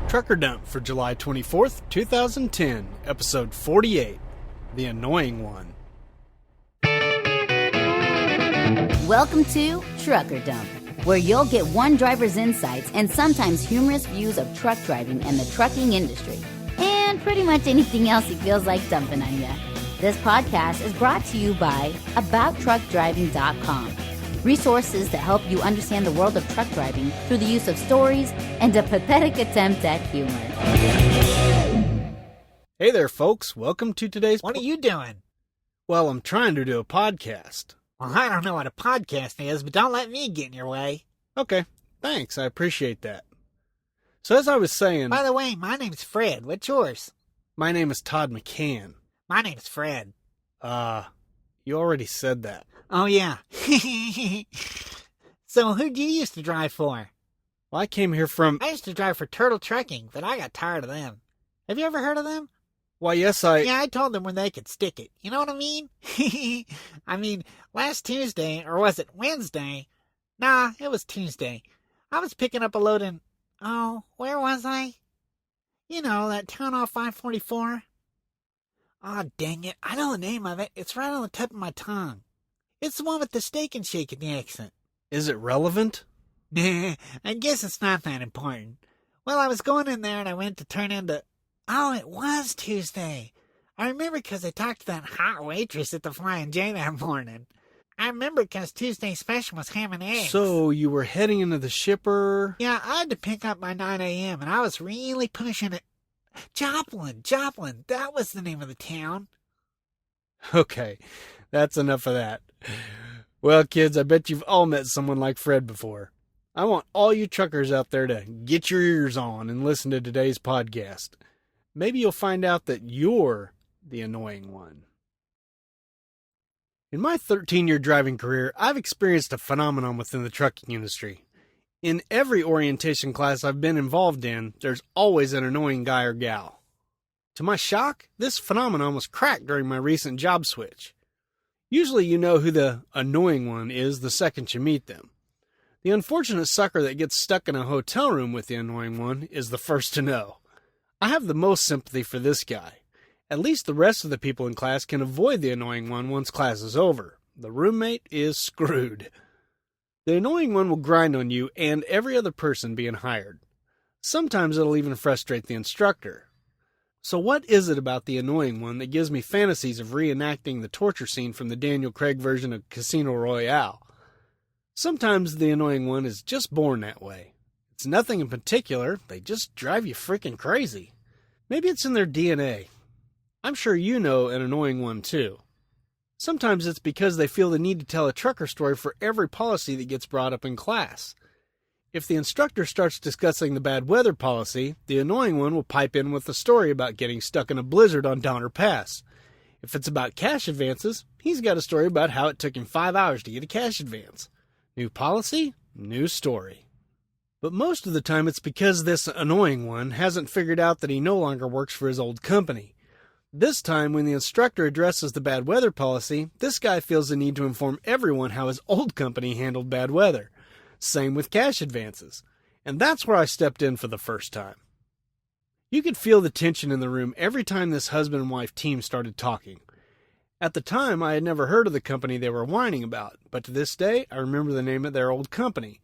Trucker Dump for July 24th, 2010, episode 48, The Annoying One. Welcome to Trucker Dump, where you'll get one driver's insights and sometimes humorous views of truck driving and the trucking industry, and pretty much anything else he feels like dumping on you. This podcast is brought to you by AboutTruckDriving.com. Resources that help you understand the world of truck driving through the use of stories and a pathetic attempt at humor. Hey there, folks. Welcome to today's... What are you doing? Well, I'm trying to do a podcast. Well, I don't know what a podcast is, but don't let me get in your way. Okay, thanks. I appreciate that. So as I was saying... By the way, my name's Fred. What's yours? My name is Todd McCann. My name's Fred. You already said that. Oh, yeah. So, who'd you used to drive for? Well, I came here from... I used to drive for Turtle Trucking, but I got tired of them. Have you ever heard of them? Why, yes, Yeah, I told them when they could stick it. You know what I mean? I mean, last Tuesday, or was it Wednesday? Nah, it was Tuesday. I was picking up a load in... Oh, where was I? You know, that town off 544. Oh, dang it. I know the name of it. It's right on the tip of my tongue. It's the one with the steak and shake in the accent. Is it relevant? Nah, I guess it's not that important. Well, I was going in there and I went to turn into... Oh, it was Tuesday. I remember because I talked to that hot waitress at the Flying J that morning. I remember because Tuesday's special was ham and eggs. So, you were heading into the shipper... Yeah, I had to pick up by 9 a.m. and I was really pushing it. Joplin, that was the name of the town. Okay, that's enough of that. Well, kids, I bet you've all met someone like Fred before. I want all you truckers out there to get your ears on and listen to today's podcast. Maybe you'll find out that you're the annoying one. In my 13-year driving career, I've experienced a phenomenon within the trucking industry. In every orientation class I've been involved in, there's always an annoying guy or gal. To my shock, this phenomenon was cracked during my recent job switch. Usually you know who the annoying one is the second you meet them. The unfortunate sucker that gets stuck in a hotel room with the annoying one is the first to know. I have the most sympathy for this guy. At least the rest of the people in class can avoid the annoying one once class is over. The roommate is screwed. The annoying one will grind on you and every other person being hired. Sometimes it'll even frustrate the instructor. So what is it about the annoying one that gives me fantasies of reenacting the torture scene from the Daniel Craig version of Casino Royale? Sometimes the annoying one is just born that way. It's nothing in particular, they just drive you freaking crazy. Maybe it's in their DNA. I'm sure you know an annoying one too. Sometimes it's because they feel the need to tell a trucker story for every policy that gets brought up in class. If the instructor starts discussing the bad weather policy, the annoying one will pipe in with a story about getting stuck in a blizzard on Donner Pass. If it's about cash advances, he's got a story about how it took him 5 hours to get a cash advance. New policy, new story. But most of the time it's because this annoying one hasn't figured out that he no longer works for his old company. This time, when the instructor addresses the bad weather policy, this guy feels the need to inform everyone how his old company handled bad weather. Same with cash advances. And that's where I stepped in for the first time. You could feel the tension in the room every time this husband and wife team started talking. At the time, I had never heard of the company they were whining about, but to this day, I remember the name of their old company.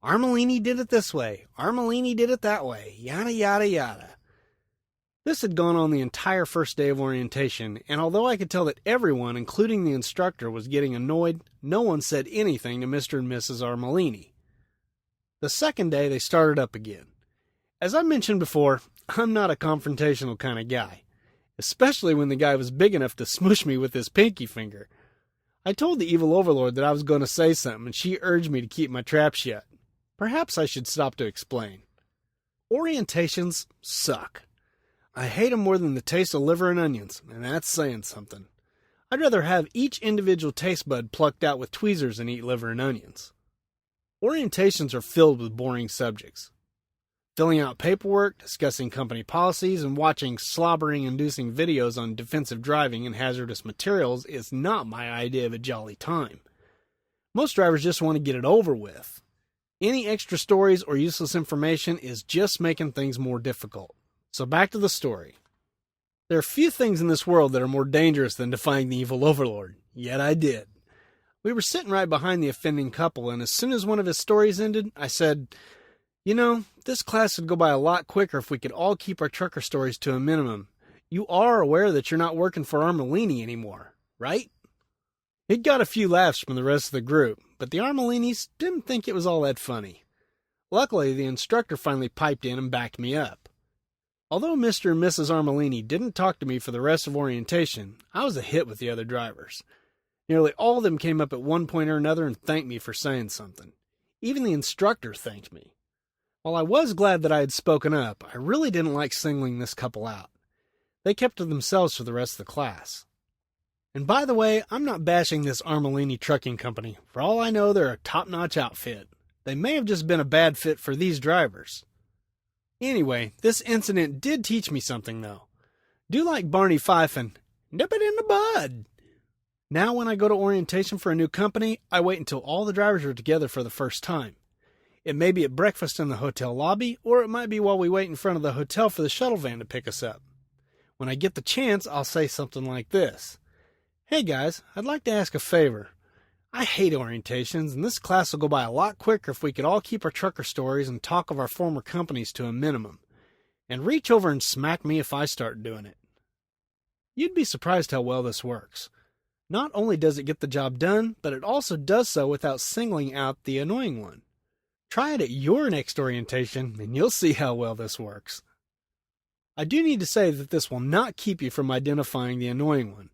Armelini did it this way. Armelini did it that way. Yada, yada, yada. This had gone on the entire first day of orientation, and although I could tell that everyone, including the instructor, was getting annoyed, no one said anything to Mr. and Mrs. Armelini. The second day, they started up again. As I mentioned before, I'm not a confrontational kind of guy, especially when the guy was big enough to smoosh me with his pinky finger. I told the evil overlord that I was going to say something, and she urged me to keep my trap shut. Perhaps I should stop to explain. Orientations suck. I hate them more than the taste of liver and onions, and that's saying something. I'd rather have each individual taste bud plucked out with tweezers than eat liver and onions. Orientations are filled with boring subjects. Filling out paperwork, discussing company policies, and watching slobbering-inducing videos on defensive driving and hazardous materials is not my idea of a jolly time. Most drivers just want to get it over with. Any extra stories or useless information is just making things more difficult. So back to the story. There are few things in this world that are more dangerous than defying the evil overlord, yet I did. We were sitting right behind the offending couple, and as soon as one of his stories ended, I said, "You know, this class would go by a lot quicker if we could all keep our trucker stories to a minimum. You are aware that you're not working for Armelini anymore, right?" It got a few laughs from the rest of the group, but the Armelinis didn't think it was all that funny. Luckily, the instructor finally piped in and backed me up. Although Mr. and Mrs. Armelini didn't talk to me for the rest of orientation, I was a hit with the other drivers. Nearly all of them came up at one point or another and thanked me for saying something. Even the instructor thanked me. While I was glad that I had spoken up, I really didn't like singling this couple out. They kept to themselves for the rest of the class. And by the way, I'm not bashing this Armelini trucking company. For all I know, they're a top-notch outfit. They may have just been a bad fit for these drivers. Anyway, this incident did teach me something, though. Do like Barney Fife and nip it in the bud. Now when I go to orientation for a new company, I wait until all the drivers are together for the first time. It may be at breakfast in the hotel lobby, or it might be while we wait in front of the hotel for the shuttle van to pick us up. When I get the chance, I'll say something like this. "Hey guys, I'd like to ask a favor. I hate orientations, and this class will go by a lot quicker if we could all keep our trucker stories and talk of our former companies to a minimum. And reach over and smack me if I start doing it." You'd be surprised how well this works. Not only does it get the job done, but it also does so without singling out the annoying one. Try it at your next orientation, and you'll see how well this works. I do need to say that this will not keep you from identifying the annoying one.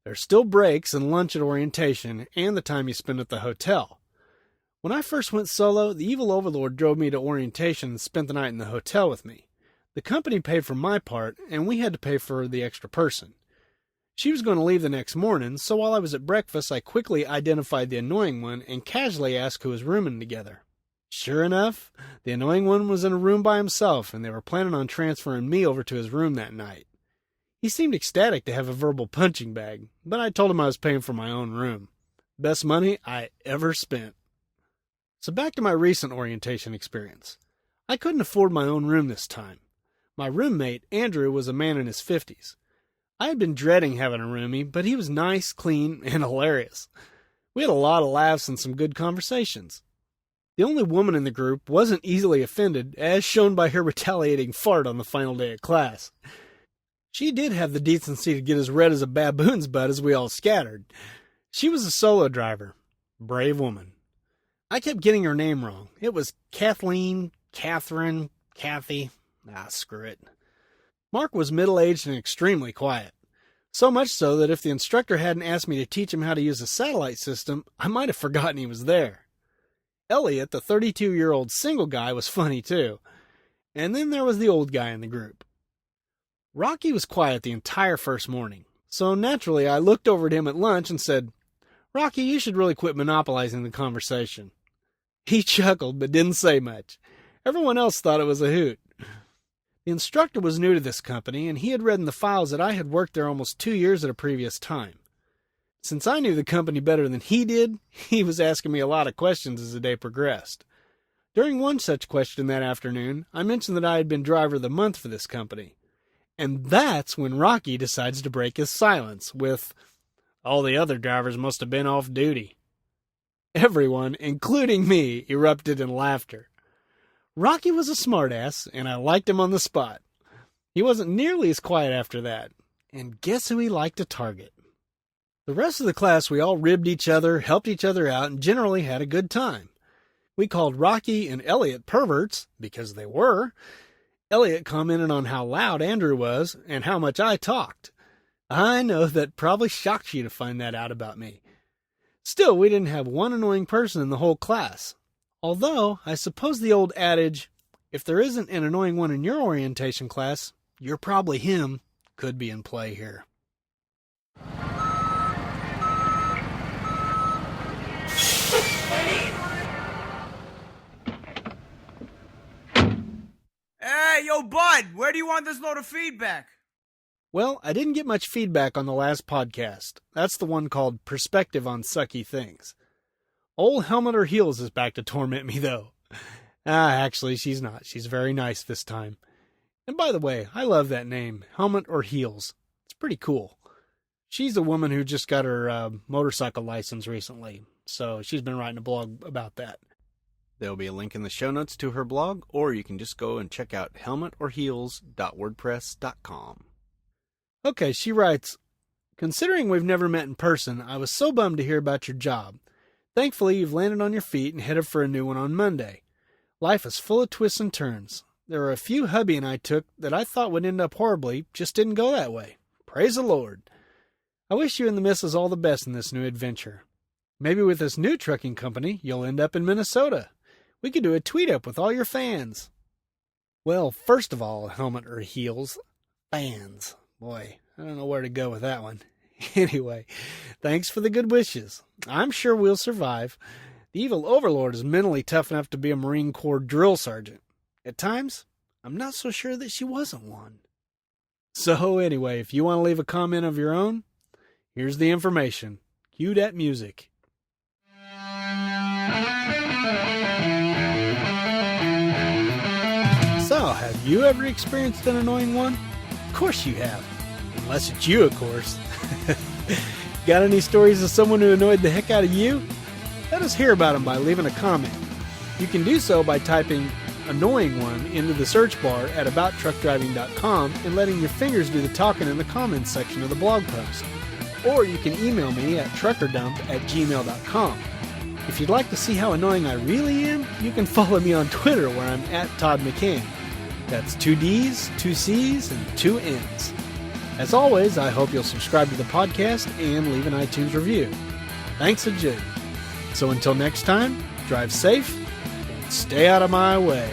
There's still breaks and lunch at orientation and the time you spend at the hotel. When I first went solo, the evil overlord drove me to orientation and spent the night in the hotel with me. The company paid for my part, and we had to pay for the extra person. She was going to leave the next morning, so while I was at breakfast, I quickly identified the annoying one and casually asked who was rooming together. Sure enough, the annoying one was in a room by himself, and they were planning on transferring me over to his room that night. He seemed ecstatic to have a verbal punching bag, but I told him I was paying for my own room. Best money I ever spent. So back to my recent orientation experience. I couldn't afford my own room this time. My roommate, Andrew, was a man in his 50s. I had been dreading having a roomie, but he was nice, clean, and hilarious. We had a lot of laughs and some good conversations. The only woman in the group wasn't easily offended, as shown by her retaliating fart on the final day of class. She did have the decency to get as red as a baboon's butt as we all scattered. She was a solo driver. Brave woman. I kept getting her name wrong. It was Kathleen, Catherine, Kathy. Screw it. Mark was middle-aged and extremely quiet. So much so that if the instructor hadn't asked me to teach him how to use a satellite system, I might have forgotten he was there. Elliot, the 32-year-old single guy, was funny too. And then there was the old guy in the group. Rocky was quiet the entire first morning, so naturally I looked over at him at lunch and said, "Rocky, you should really quit monopolizing the conversation." He chuckled but didn't say much. Everyone else thought it was a hoot. The instructor was new to this company, and he had read in the files that I had worked there almost 2 years at a previous time. Since I knew the company better than he did, he was asking me a lot of questions as the day progressed. During one such question that afternoon, I mentioned that I had been driver of the month for this company. And that's when Rocky decides to break his silence with, "All the other drivers must have been off duty." Everyone, including me, erupted in laughter. Rocky was a smartass, and I liked him on the spot. He wasn't nearly as quiet after that. And guess who he liked to target? The rest of the class, we all ribbed each other, helped each other out, and generally had a good time. We called Rocky and Elliot perverts, because they were. Elliot commented on how loud Andrew was and how much I talked. I know that probably shocked you to find that out about me. Still, we didn't have one annoying person in the whole class. Although, I suppose the old adage, if there isn't an annoying one in your orientation class, you're probably him, could be in play here. Hey, yo, bud, where do you want this load of feedback? Well, I didn't get much feedback on the last podcast. That's the one called Perspective on Sucky Things. Old Helmet or Heels is back to torment me, though. Actually, she's not. She's very nice this time. And by the way, I love that name, Helmet or Heels. It's pretty cool. She's a woman who just got her motorcycle license recently, so she's been writing a blog about that. There'll be a link in the show notes to her blog, or you can just go and check out helmetorheels.wordpress.com. Okay, she writes, considering we've never met in person, I was so bummed to hear about your job. Thankfully, you've landed on your feet and headed for a new one on Monday. Life is full of twists and turns. There were a few hubby and I took that I thought would end up horribly, just didn't go that way. Praise the Lord. I wish you and the missus all the best in this new adventure. Maybe with this new trucking company, you'll end up in Minnesota. We could do a tweet up with all your fans. Well, first of all, Helmet or Heels, fans. Boy, I don't know where to go with that one. Anyway, thanks for the good wishes. I'm sure we'll survive. The evil overlord is mentally tough enough to be a Marine Corps drill sergeant. At times, I'm not so sure that she wasn't one. So anyway, if you want to leave a comment of your own, here's the information. Cue that music. So, have you ever experienced an annoying one? Of course you have. Unless it's you, of course. Got any stories of someone who annoyed the heck out of you? Let us hear about them by leaving a comment. You can do so by typing annoying one into the search bar at abouttruckdriving.com and letting your fingers do the talking in the comments section of the blog post. Or you can email me at truckerdump@gmail.com. If you'd like to see how annoying I really am, you can follow me on Twitter where I'm at Todd McCann. That's 2 D's, 2 C's, and 2 N's. As always, I hope you'll subscribe to the podcast and leave an iTunes review. Thanks a jig. So until next time, drive safe and stay out of my way.